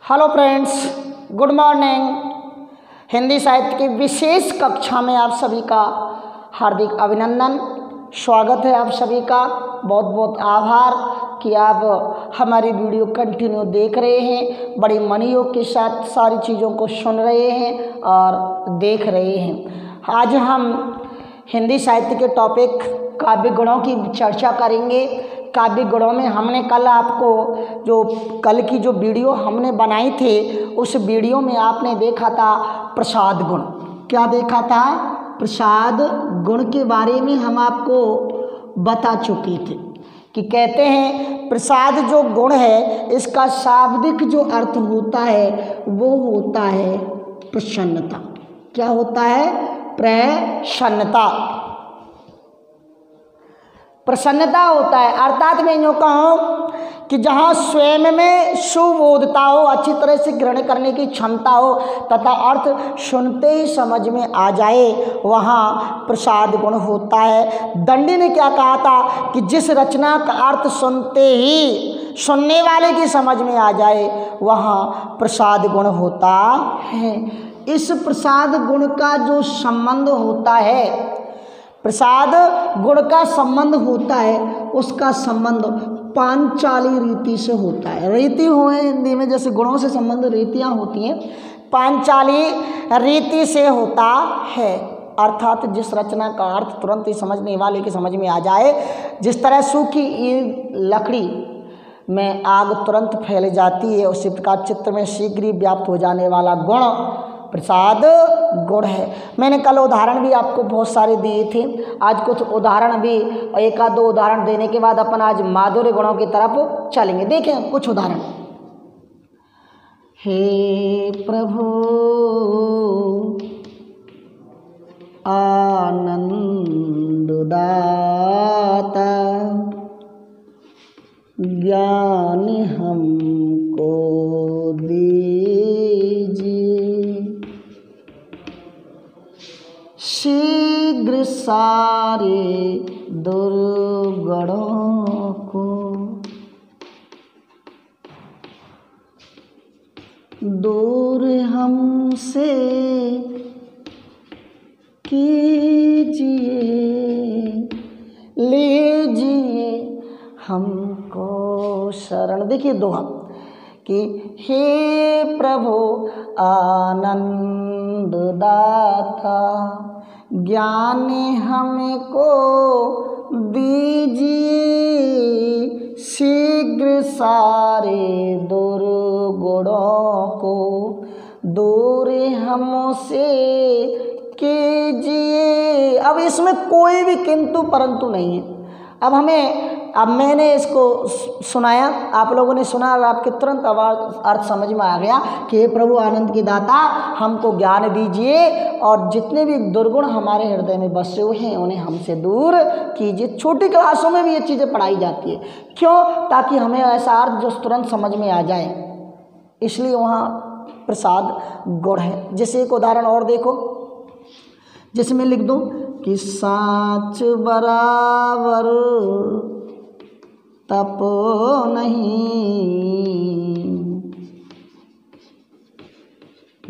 Hello friends, good morning. Hindi साहित्य की विशेष कक्षा में आप सभी का हार्दिक अभिनंदन, स्वागत है आप सभी का। बहुत बहुत आभार कि आप हमारी वीडियो कंटिन्यू देख रहे हैं, बड़े मनोयोग के साथ सारी चीज़ों को सुन रहे हैं और देख रहे हैं। आज हम हिंदी साहित्य के टॉपिक काव्य गुणों की चर्चा करेंगे। काव्य गुणों में हमने कल की जो वीडियो हमने बनाई थी, उस वीडियो में आपने देखा था प्रसाद गुण। क्या देखा था? प्रसाद गुण के बारे में हम आपको बता चुके थे कि कहते हैं प्रसाद जो गुण है, इसका शाब्दिक जो अर्थ होता है वो होता है प्रसन्नता। क्या होता है? प्रसन्नता। प्रसन्नता होता है, अर्थात मैं यूँ कहूँ कि जहाँ स्वयं में सुबोधता हो, अच्छी तरह से ग्रहण करने की क्षमता हो तथा अर्थ सुनते ही समझ में आ जाए, वहाँ प्रसाद गुण होता है। दंडी ने क्या कहा था कि जिस रचना का अर्थ सुनते ही सुनने वाले की समझ में आ जाए, वहाँ प्रसाद गुण होता है। इस प्रसाद गुण का जो संबंध होता है, प्रसाद गुण का संबंध होता है, उसका संबंध पांचाली रीति से होता है। रीति हुए हिंदी में जैसे गुणों से संबंध रीतियाँ होती हैं, पांचाली रीति से होता है। अर्थात जिस रचना का अर्थ तुरंत ही समझने वाले की समझ में आ जाए। जिस तरह सूखी लकड़ी में आग तुरंत फैल जाती है, उसी प्रकार चित्त में शीघ्र ही व्याप्त हो जाने वाला गुण प्रसाद गुण है। मैंने कल उदाहरण भी आपको बहुत सारे दिए थे। आज कुछ उदाहरण भी, एक आध दो उदाहरण देने के बाद अपन आज माधुर्य गुणों की तरफ चलेंगे। देखें कुछ उदाहरण। हे प्रभु आनंद दाता, ज्ञान हमको दीजिए, शीघ्र सारे दुर्गुणों को दूर हमसे कीजिए, लीजिए हमको शरण। देखिए दोहा कि हे प्रभु आनंद दाता, ज्ञान हमको दीजिए, शीघ्र सारे दुर्गुणों को दूर हमसे कीजिए। अब इसमें कोई भी किंतु परंतु नहीं है। अब मैंने इसको सुनाया, आप लोगों ने सुना और आपके तुरंत अर्थ समझ में आ गया कि हे प्रभु आनंद की दाता, हमको ज्ञान दीजिए और जितने भी दुर्गुण हमारे हृदय में बसे हुए हैं उन्हें हमसे दूर कीजिए। छोटी क्लासों में भी ये चीज़ें पढ़ाई जाती है। क्यों? ताकि हमें ऐसा अर्थ जो तुरंत समझ में आ जाए, इसलिए वहाँ प्रसाद गुण है। जैसे एक उदाहरण और देखो, जिसमें लिख दूँ कि साँच बराबर तप नहीं,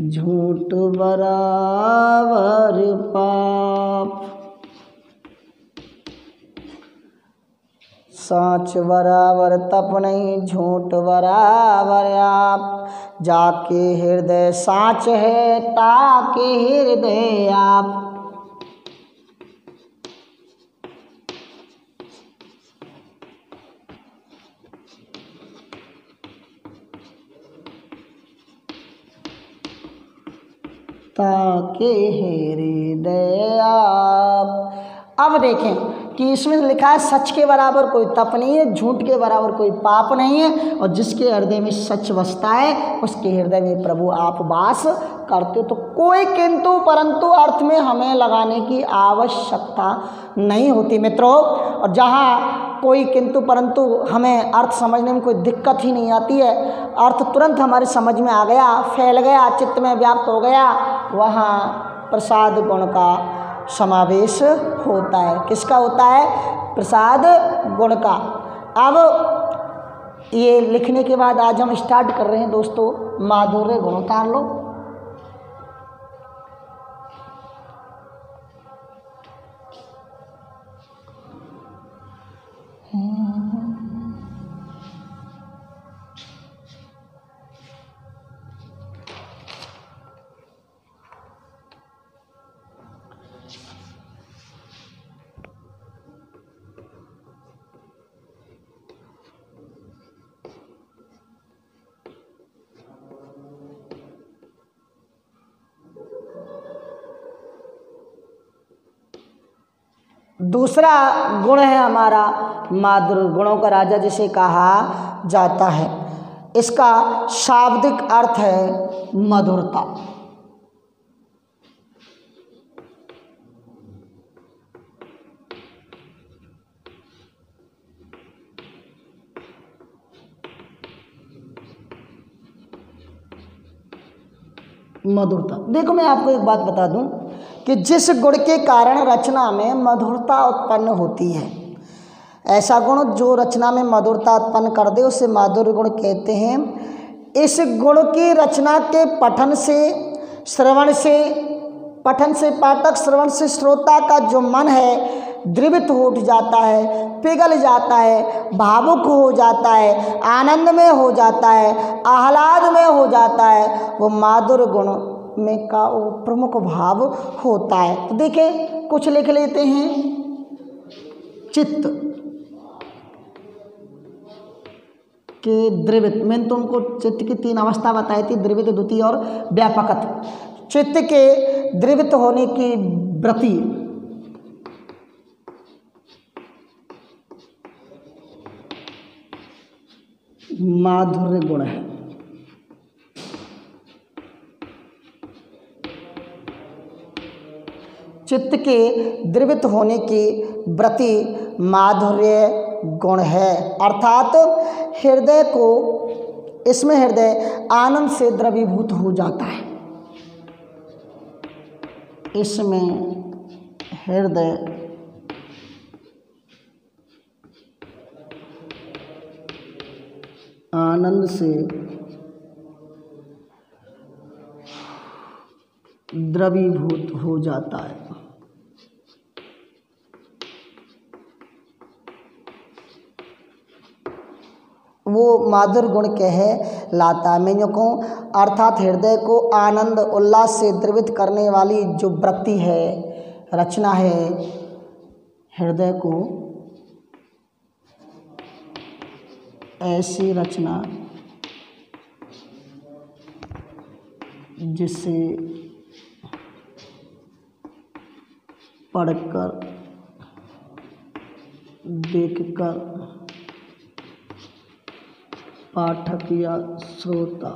झूठ बराबर पाप, साँच बराबर तप नहीं, झूठ बराबर आप, जाके हृदय साँच है ताके हृदय आप। ताके हृदय आप। अब देखें कि इसमें लिखा है सच के बराबर कोई तप नहीं है, झूठ के बराबर कोई पाप नहीं है, और जिसके हृदय में सच बसता है उसके हृदय में प्रभु आप वास करते हो। तो कोई किंतु परंतु अर्थ में हमें लगाने की आवश्यकता नहीं होती मित्रों। और जहाँ कोई किंतु परंतु हमें अर्थ समझने में कोई दिक्कत ही नहीं आती है, अर्थ तुरंत हमारे समझ में आ गया, फैल गया, चित्त में व्याप्त हो गया, वहाँ प्रसाद गुण का समावेश होता है। किसका होता है? प्रसाद गुण का। अब ये लिखने के बाद आज हम स्टार्ट कर रहे हैं दोस्तों, माधुर्य गुण उतार लो। दूसरा गुण है हमारा माधुर्य, गुणों का राजा जिसे कहा जाता है। इसका शाब्दिक अर्थ है मधुरता। मधुरता, देखो मैं आपको एक बात बता दूं कि जिस गुण के कारण रचना में मधुरता उत्पन्न होती है, ऐसा गुण जो रचना में मधुरता उत्पन्न कर दे उसे माधुर्य गुण कहते हैं। इस गुण की रचना के पठन से, श्रवण से, पठन से पाठक, श्रवण से श्रोता का जो मन है द्रवित हो जाता है, पिघल जाता है, भावुक हो जाता है, आनंद में हो जाता है, आह्लाद में हो जाता है, वो माधुर्य गुण में का वो प्रमुख भाव होता है। तो देखिए कुछ लिख लेते हैं। चित्त के द्रवित, मैंने तुमको चित्त की 3 अवस्था बताई थी, द्रवित, द्वितीय और व्यापकत्व। चित्त के द्रवित होने की वृत्ति माधुर्य गुण है। चित्त के द्रवित होने की वृत्ति माधुर्य गुण है, अर्थात हृदय को, इसमें हृदय आनंद से द्रवीभूत हो जाता है। इसमें हृदय आनंद से द्रवीभूत हो जाता है। वो माधुर्य गुण कहलाता है। मैं यूँ कहूँ अर्थात हृदय को आनंद उल्लास से द्रवित करने वाली जो वृत्ति है, रचना है, हृदय को ऐसी रचना जिसे पढ़कर, देखकर पाठक या श्रोता,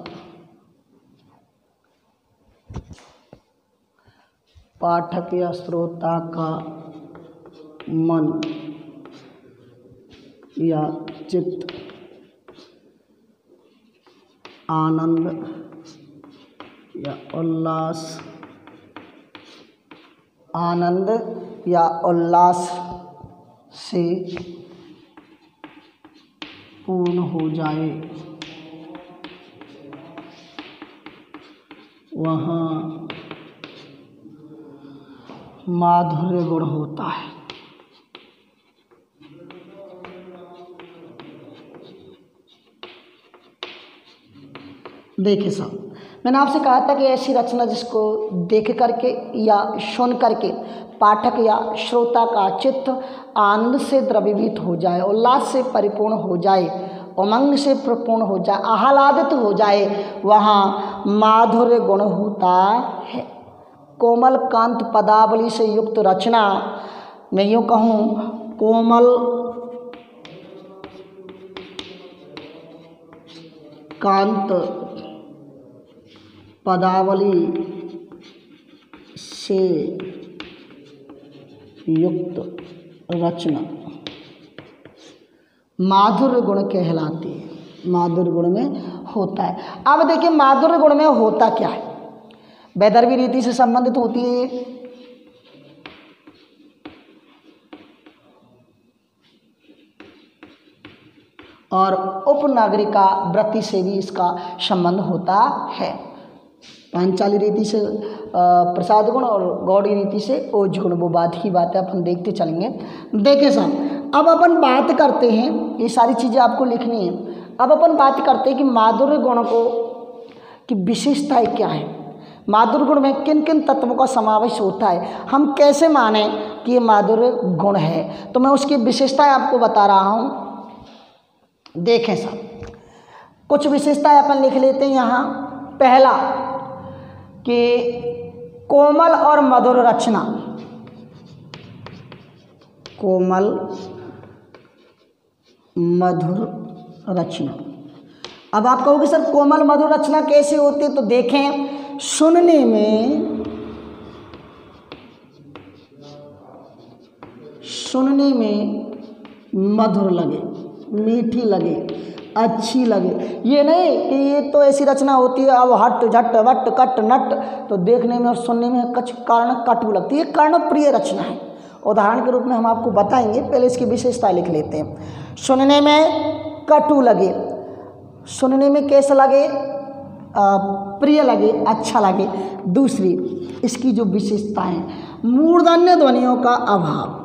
पाठक या श्रोता का मन या चित्त आनंद या उल्लास, आनंद या उल्लास से पूर्ण हो जाए, वहाँ माधुर्य गुण होता है। देखिए साहब, मैंने आपसे कहा था कि ऐसी रचना जिसको देख करके या सुन करके पाठक या श्रोता का चित्त आनंद से द्रवीभूत हो जाए, उल्लास से परिपूर्ण हो जाए, उमंग से परिपूर्ण हो जाए, आह्लादित हो जाए, वहाँ माधुर्य गुण होता है। कोमल कांत पदावली से युक्त रचना, मैं यूँ कहूँ कोमल कांत पदावली से युक्त रचना माधुर्य गुण कहलाती है, माधुर्य गुण में होता है। अब देखिए माधुर्य गुण में होता क्या है, वैदर्भी रीति से संबंधित होती है। और उपनागरिका वृत्ति से भी इसका संबंध होता है। पांचाली रीति से प्रसाद गुण और गौड़ी रीति से ओज गुण, वो बात की बात है, अपन देखते चलेंगे। देखें साहब, अब अपन बात करते हैं, ये सारी चीज़ें आपको लिखनी है। अब अपन बात करते हैं कि माधुर्य गुण को की विशेषताएं क्या है, माधुर्य गुण में किन किन तत्वों का समावेश होता है, हम कैसे माने कि ये माधुर्य गुण है। तो मैं उसकी विशेषताएं आपको बता रहा हूँ। देखें साहब, कुछ विशेषताएं अपन लिख लेते हैं यहाँ। पहला कि कोमल और मधुर रचना, कोमल मधुर रचना। अब आप कहोगे सर कोमल मधुर रचना कैसे होती है, तो देखें, सुनने में मधुर लगे, मीठी लगे, अच्छी लगे। ये नहीं कि ये तो ऐसी रचना होती है अब हट झट वट कट नट, तो देखने में और सुनने में कुछ कर्ण कटु लगती है, कर्णप्रिय रचना है। उदाहरण के रूप में हम आपको बताएंगे, पहले इसकी विशेषता लिख लेते हैं। सुनने में कटु लगे, सुनने में कैसा लगे, प्रिय लगे, अच्छा लगे। दूसरी इसकी जो विशेषता है, मूर्धन्य ध्वनियों का अभाव।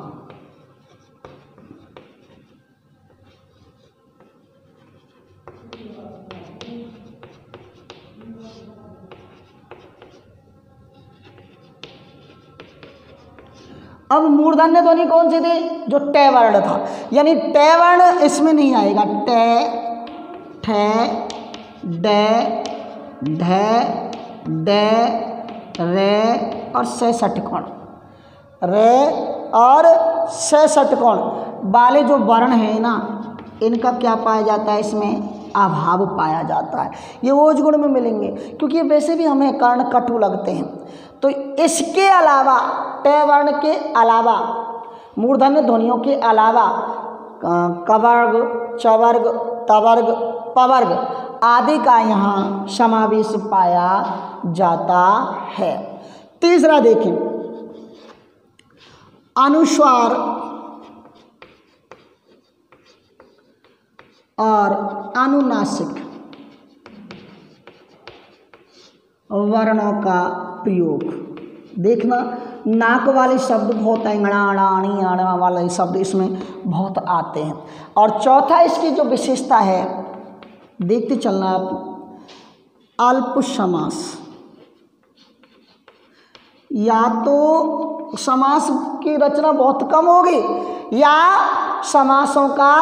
अब मूर्धन्य ध्वनि कौन सी थी, जो टे वर्ण था, यानी टे वर्ण इसमें नहीं आएगा। टे, ठे, डे, ढे, डे, रे और से षटकोण, रे और से षटकोण वाले जो वर्ण है ना, इनका क्या पाया जाता है, इसमें अभाव पाया जाता है। ये ओज गुण में मिलेंगे, क्योंकि ये वैसे भी हमें कर्ण कटु लगते हैं। तो इसके अलावा, टे वर्ण के अलावा, मूर्धन्य ध्वनियों के अलावा कवर्ग, चवर्ग, तवर्ग, पवर्ग आदि का यहाँ समावेश पाया जाता है। तीसरा देखें, अनुस्वार और अनुनासिक वर्णों का प्रयोग। देखना, नाक वाले शब्द बहुत अंगड़ा अणाणी अणा वाले शब्द इसमें बहुत आते हैं। और चौथा इसकी जो विशेषता है, देखते चलना आप, अल्प समास। या तो समास की रचना बहुत कम होगी या समासों का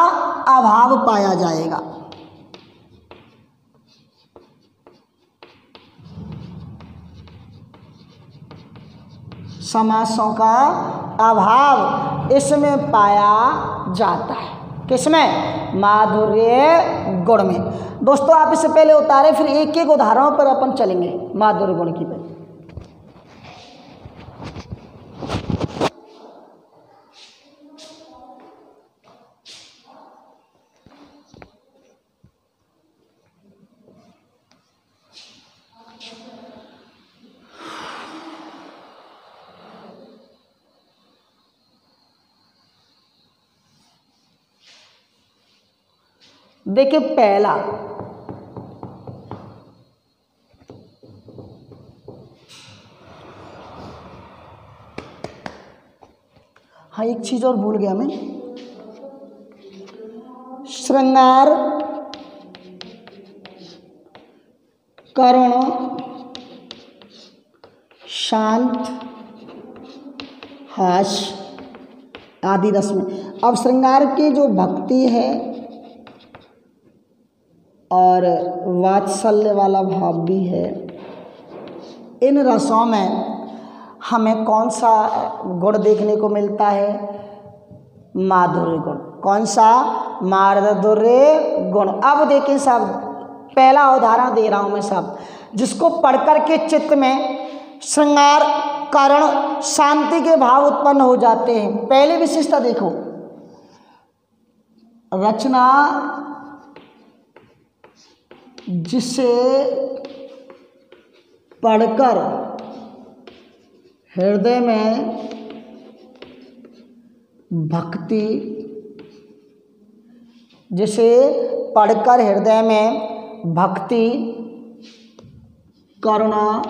अभाव पाया जाएगा। समासों का अभाव इसमें पाया जाता है। किसमें, माधुर्य गुण में। दोस्तों आप इससे पहले उतारे, फिर एक एक उदाहरणों पर अपन चलेंगे माधुर्य गुण की तरफ। देखिए पहला, हाँ एक चीज और भूल गया मैं, श्रृंगार, करुण, शांत, हास्य आदि रस में। अब श्रृंगार की जो भक्ति है और वात्सल्य वाला भाव भी है, इन रसों में हमें कौन सा गुण देखने को मिलता है, माधुर्य गुण। कौन सा, माधुर्य गुण। अब देखें साहब, पहला उदाहरण दे रहा हूं मैं साहब, जिसको पढ़कर के चित्त में श्रृंगार, करुण, शांति के भाव उत्पन्न हो जाते हैं। पहले विशेषता देखो, रचना जिसे पढ़कर हृदय में भक्ति जिसे पढ़कर हृदय में भक्ति, करुणा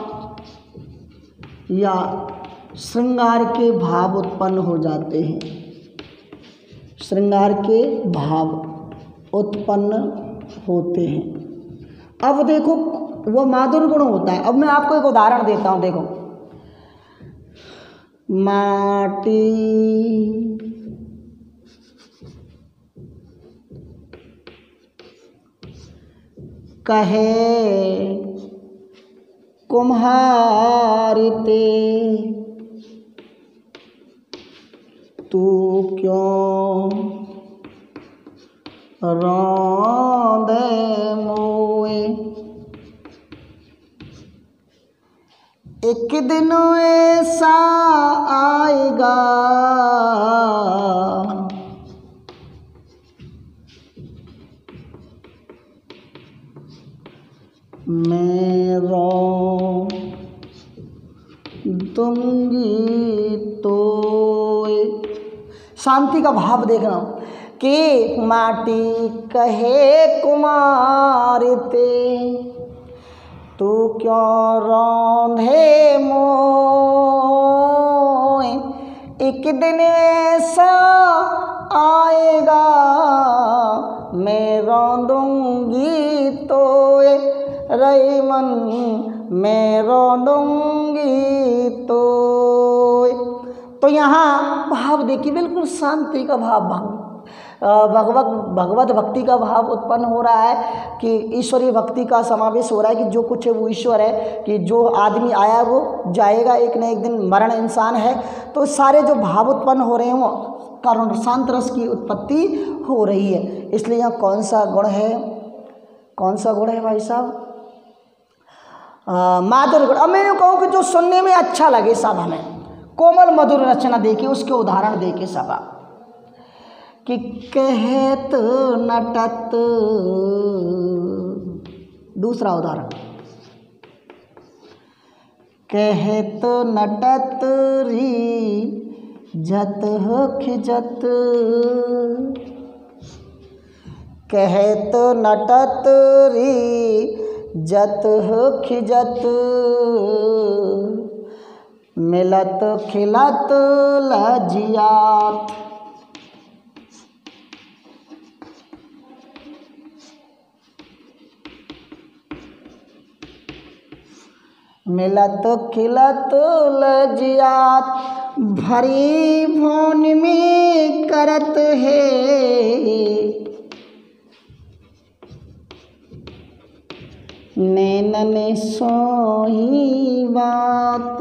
या श्रृंगार के भाव उत्पन्न हो जाते हैं। श्रृंगार के भाव उत्पन्न होते हैं। अब देखो वो माधुर्य गुण होता है। अब मैं आपको एक उदाहरण देता हूँ। देखो, माटी कहे कुम्हार ते, तू क्यों रौंदे मोए। एक दिन ऐसा आएगा मैं रो दूंगी तो। शांति का भाव देखना कि माटी कहे कुमार ते, तू क्यों रौंधे मोए। एक दिन ऐसा आएगा मैं रौंदूंगी तोए, रई मन मैं रौंदूंगी तोए। तो यहाँ भाव देखिए, बिल्कुल शांति का भाव, भगवत भक्ति का भाव उत्पन्न हो रहा है कि ईश्वरीय भक्ति का समावेश हो रहा है कि जो कुछ है वो ईश्वर है, कि जो आदमी आया वो जाएगा, एक न एक दिन मरण इंसान है। तो सारे जो भाव उत्पन्न हो रहे हैं वो करुण शांत रस की उत्पत्ति हो रही है। इसलिए यहाँ कौन सा गुण है, कौन सा गुण है भाई साहब? माधुर्य गुण। अब मैं यूँ कहूँ कि जो सुनने में अच्छा लगे सब, हमें कोमल मधुर रचना देके उसके उदाहरण देके सब, कि कहत नटत। दूसरा उदाहरण, कहत नटत री जत खिजत। कहत नटत री जत खिजत, मिलत खिलत लजियात। मिलत खिलत लजियात, भरी भौन में करत है नैनन सोही बात।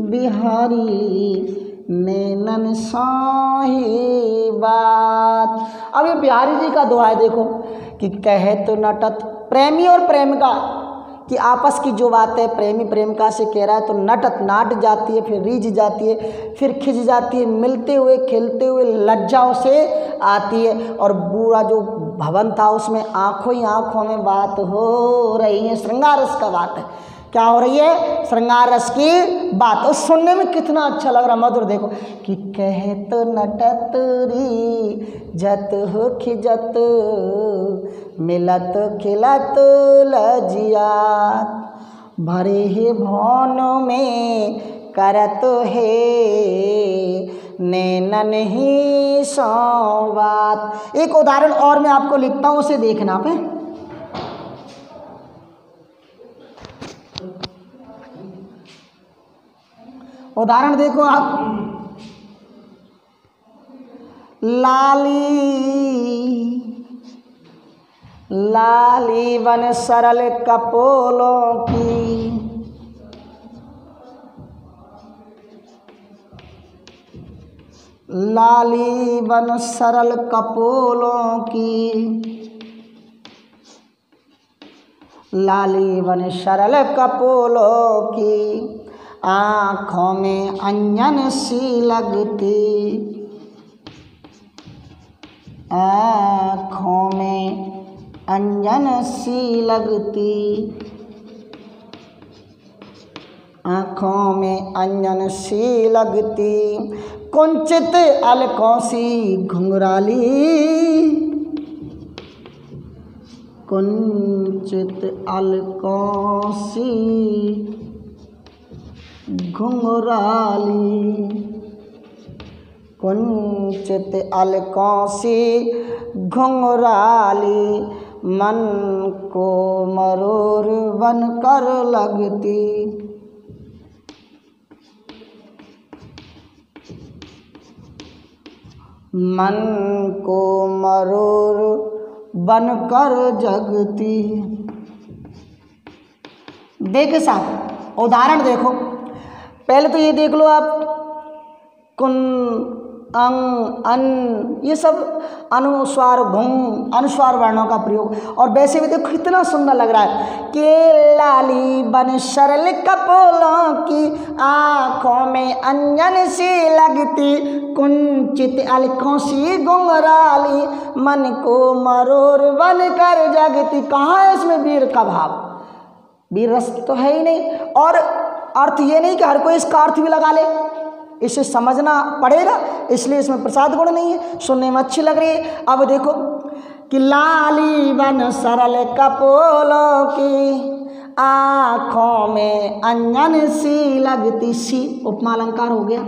बिहारी नैनन सोही बात। अब ये बिहारी जी का दोहा है, देखो कि कहत नटत, प्रेमी और प्रेमिका कि आपस की जो बात है, प्रेमी प्रेमिका से कह रहा है, तो नटत नाट जाती है, फिर रीझ जाती है, फिर खिंच जाती है, मिलते हुए खिलते हुए लज्जाओं से आती है। और बूढ़ा जो भवन था उसमें आंखों ही आंखों में बात हो रही है, श्रृंगार रस का बात है। क्या हो रही है? श्रृंगार रस की बात। और सुनने में कितना अच्छा लग रहा, मधुर। देखो कि कहत नटत री जत हो खिजत, मिलत खिलत लजियात, भरे हे भौन में करत है नैनन ही संवात। एक उदाहरण और मैं आपको लिखता हूँ, उसे देखना पे। उदाहरण देखो आप, लाली लाली बन सरल कपोलों की, लाली बन सरल कपोलों की, लाली बन सरल कपोलों की, आँखों में अंजन सी लगती, आँखों में अंजन सी लगती, आँखों में अंजन सी लगती, कुंचित अलकों सी घुंघराली, कुंचित अलकों सी घुंघराली, कुंचित अलकों सी घुंघराली, मन को मरूर बन कर लगती। मन को मरूर बनकर जगती। देखिए साहब उदाहरण देखो, पहले तो ये देख लो आप, कुन अंग अन, ये सब अनुस्वार घुंग अनुस्वार वर्णों का प्रयोग। और वैसे भी देखो कितना सुंदर लग रहा है कि लाली बन सरल कपोलों की, आँखों में अंजन सी लगती, कुंचित अलकों सी घुंघराली, मन को मरूर बन कर जगती। कहाँ है इसमें वीर का भाव? वीर रस तो है ही नहीं। और अर्थ ये नहीं कि हर कोई इसका अर्थ भी लगा ले, इसे समझना पड़ेगा, इसलिए इसमें प्रसाद गुण नहीं है, सुनने में अच्छी लग रही है। अब देखो कि लाली बन सरल कपोलों की, आँखों में अंजन सी लगती। सी उपमा अलंकार हो गया।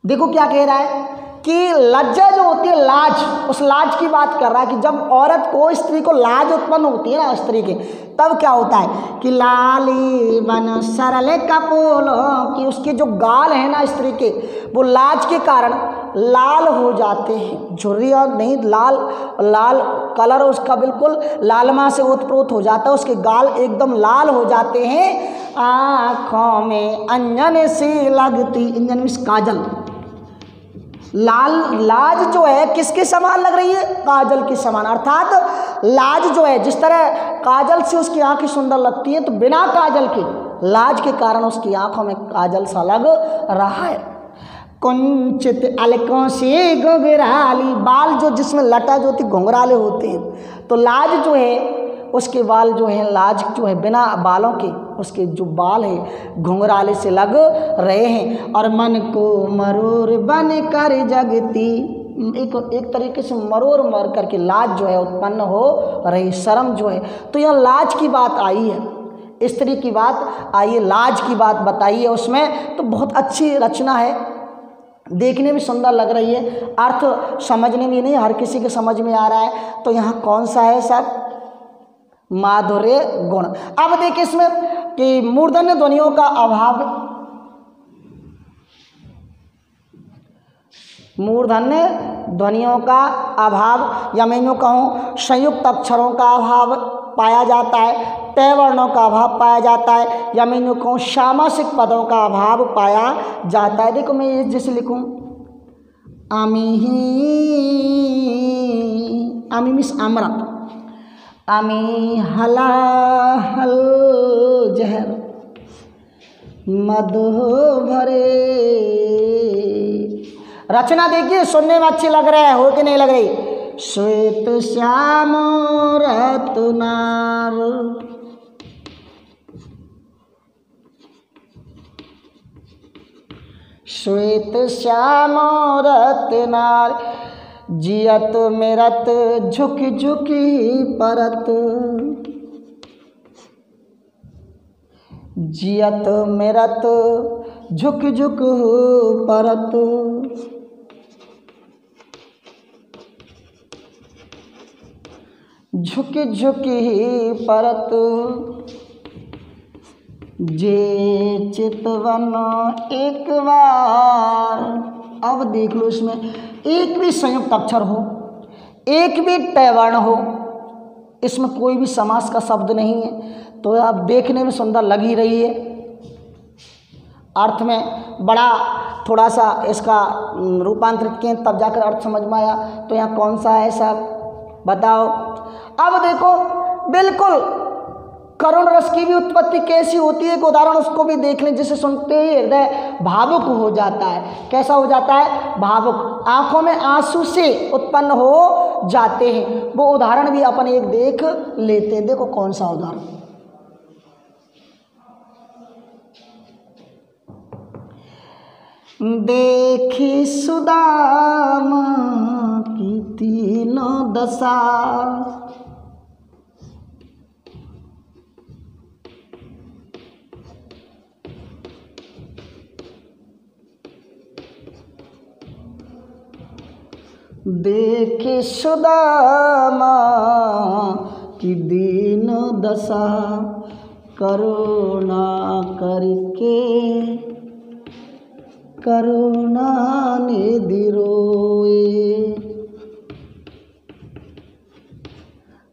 देखो क्या कह रहा है कि लज्जा जो होती है, लाज, उस लाज की बात कर रहा है कि जब औरत को, स्त्री को लाज उत्पन्न होती है ना स्त्री के, तब क्या होता है कि लाली बन सरल कपोलों की, उसके जो गाल है ना स्त्री के, वो लाज के कारण लाल हो जाते हैं। झुर्री और नहीं, लाल लाल कलर उसका बिल्कुल लालमा से ओतप्रोत हो जाता है, उसके गाल एकदम लाल हो जाते हैं। आँखों में अंजन सी लगती, अंजन मीन्स काजल। लाल लाज जो है किसके समान लग रही है? काजल के समान। अर्थात लाज जो है, जिस तरह काजल से उसकी आंखें सुंदर लगती हैं, तो बिना काजल के लाज के कारण उसकी आंखों में काजल सा लग रहा है। कुंचित अलकों से घुंघराली, बाल जो जिसमें लटा जो होती घुंघराले होते हैं, तो लाज जो है उसके बाल जो हैं, लाज जो है बिना बालों के उसके जो बाल है घुंघराले से लग रहे हैं। और मन को मरूर बन कर जगती, एक तरीके से मरोर मर करके लाज जो है उत्पन्न हो रही, शर्म जो है। तो यह लाज की बात आई है, स्त्री की बात आई है, लाज की बात बताई है उसमें। तो बहुत अच्छी रचना है, देखने में सुंदर लग रही है, अर्थ समझने में नहीं हर किसी के समझ में आ रहा है। तो यहाँ कौन सा है सब? माधुर्य गुण। अब देखिए इसमें कि मूर्धन्य ध्वनियों का अभाव, मूर्धन्य ध्वनियों का अभाव, या मैं यूँ कहूँ संयुक्त अक्षरों का अभाव पाया जाता है, तय वर्णों का अभाव पाया जाता है, या मैं यूँ कहूँ सामासिक पदों का अभाव पाया जाता है। देखो मैं ये जैसे लिखूँ आमी मीन्स आम्रा, आमी हला हल जहर मधु भरे। रचना देखिए सुनने में अच्छी लग रहा है, हो कि नहीं लग रही? श्वेत श्याम रत्नार, श्वेत श्याम रत्नार, जियत मेरत झुक झुकी परत, जियत मेरत झुक झुक परत, झुक झुकी परत, जे चितवन एक बार। अब देख लो इसमें एक भी संयुक्त अक्षर हो, एक भी तय वर्ण हो, इसमें कोई भी समास का शब्द नहीं है, तो आप देखने में सुंदर लग ही रही है। अर्थ में बड़ा थोड़ा सा इसका रूपांतरित किए तब जाकर अर्थ समझ में आया। तो यहाँ कौन सा है सब बताओ? अब देखो बिल्कुल करुण रस की भी उत्पत्ति कैसी होती है, एक उदाहरण उसको भी देख लें, जिसे सुनते ही हृदय भावुक हो जाता है। कैसा हो जाता है? भावुक, आंखों में आंसू से उत्पन्न हो जाते हैं। वो उदाहरण भी अपन एक देख लेते हैं। देखो कौन सा उदाहरण? देखी सुदामा की तीनों दशा, देखी सुदामा की दीन दशा, करुणा करके करुणा निधि रोए।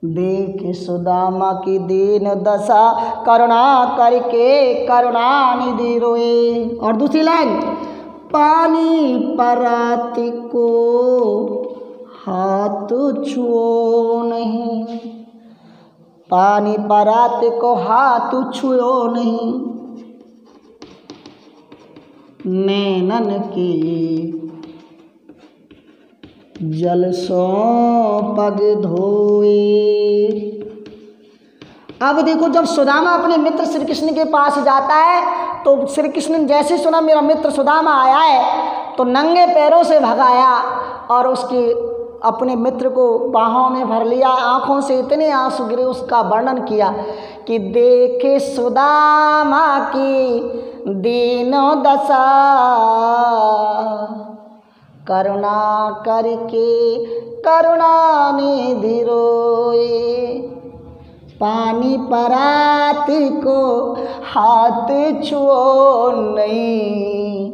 देख सुदामा की दीन दशा, करुणा करके करुणा निधि रोए। और दूसरी लाइन, पानी पराती को हाथ छुओ नहीं, पानी पराती को हाथ छुओ नहीं, नैनन की जल सो पग धोए। अब देखो, जब सुदामा अपने मित्र श्री कृष्ण के पास जाता है तो श्री कृष्ण ने जैसे सुना मेरा मित्र सुदामा आया है तो नंगे पैरों से भगाया और उसके अपने मित्र को बाहों में भर लिया। आंखों से इतने आंसू गिरे, उसका वर्णन किया कि देखे सुदामा की दीनो दशा, करुणा करके करुणा निधि रोए। पानी पराती को हाथ छुओ नहीं,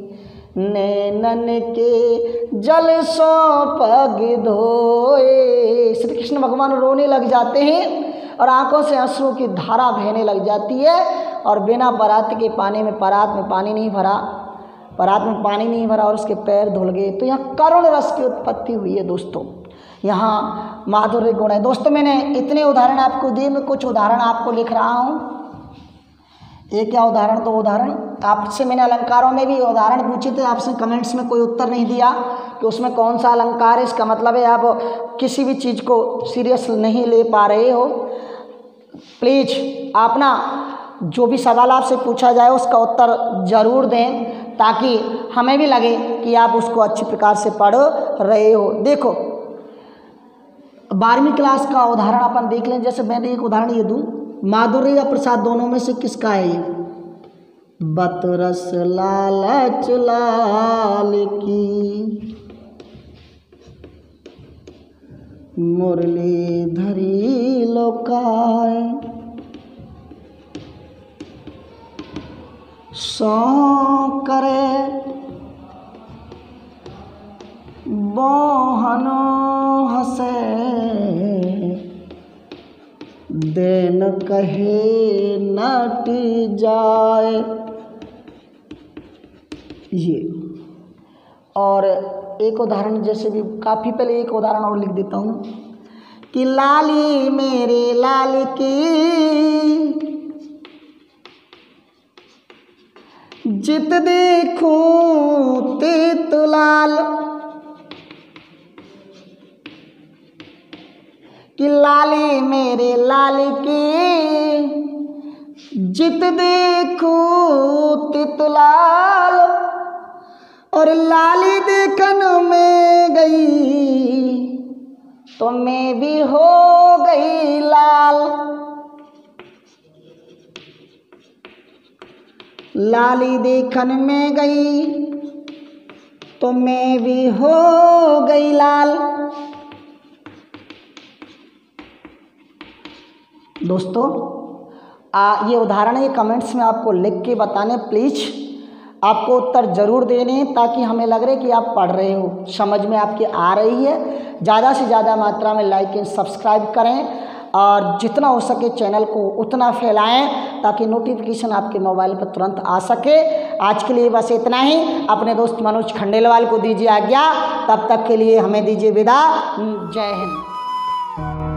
नैनन के जल सो पग धोए। श्री कृष्ण भगवान रोने लग जाते हैं और आंखों से आंसुओं की धारा बहने लग जाती है और बिना परात के पानी में, परात में पानी नहीं भरा, परात में पानी नहीं भरा और उसके पैर धुल गए। तो यहाँ करुण रस की उत्पत्ति हुई है दोस्तों, यहाँ माधुर्य गुण है। दोस्तों मैंने इतने उदाहरण आपको दिए, मैं कुछ उदाहरण आपको लिख रहा हूँ। एक क्या उदाहरण, तो उदाहरण आपसे मैंने अलंकारों में भी उदाहरण पूछे थे, आपसे कमेंट्स में कोई उत्तर नहीं दिया कि उसमें कौन सा अलंकार है। इसका मतलब है आप किसी भी चीज़ को सीरियस नहीं ले पा रहे हो। प्लीज़ आप ना जो भी सवाल आपसे पूछा जाए उसका उत्तर ज़रूर दें, ताकि हमें भी लगे कि आप उसको अच्छी प्रकार से पढ़ रहे हो। देखो 12वीं क्लास का उदाहरण अपन देख लें। जैसे मैंने एक उदाहरण ये दूँ, माधुर्य या प्रसाद दोनों में से किसका है ये? बतरस लालच लाल की, मुरली धरी लोकाय, सौ करे बोहनो हसे, देन कहे नटी जाए। ये और एक उदाहरण, जैसे भी काफ़ी पहले एक उदाहरण और लिख देता हूँ कि लाली मेरे लाल की, जित देखूं तित लाल, कि लाली मेरे लाल की, जित देखूं तित लाल, और लाली देखन में गई तो मैं भी हो गई लाल। लाली देखन में गई तो मैं भी हो गई लाल। दोस्तों ये उदाहरण ये कमेंट्स में आपको लिख के बताने, प्लीज़ आपको उत्तर ज़रूर देने, ताकि हमें लग रहा है कि आप पढ़ रहे हो, समझ में आपके आ रही है। ज़्यादा से ज़्यादा मात्रा में लाइक एंड सब्सक्राइब करें और जितना हो सके चैनल को उतना फैलाएं, ताकि नोटिफिकेशन आपके मोबाइल पर तुरंत आ सके। आज के लिए बस इतना ही। अपने दोस्त मनोज खंडेलवाल को दीजिए आज्ञा, तब तक के लिए हमें दीजिए विदा। जय हिंद।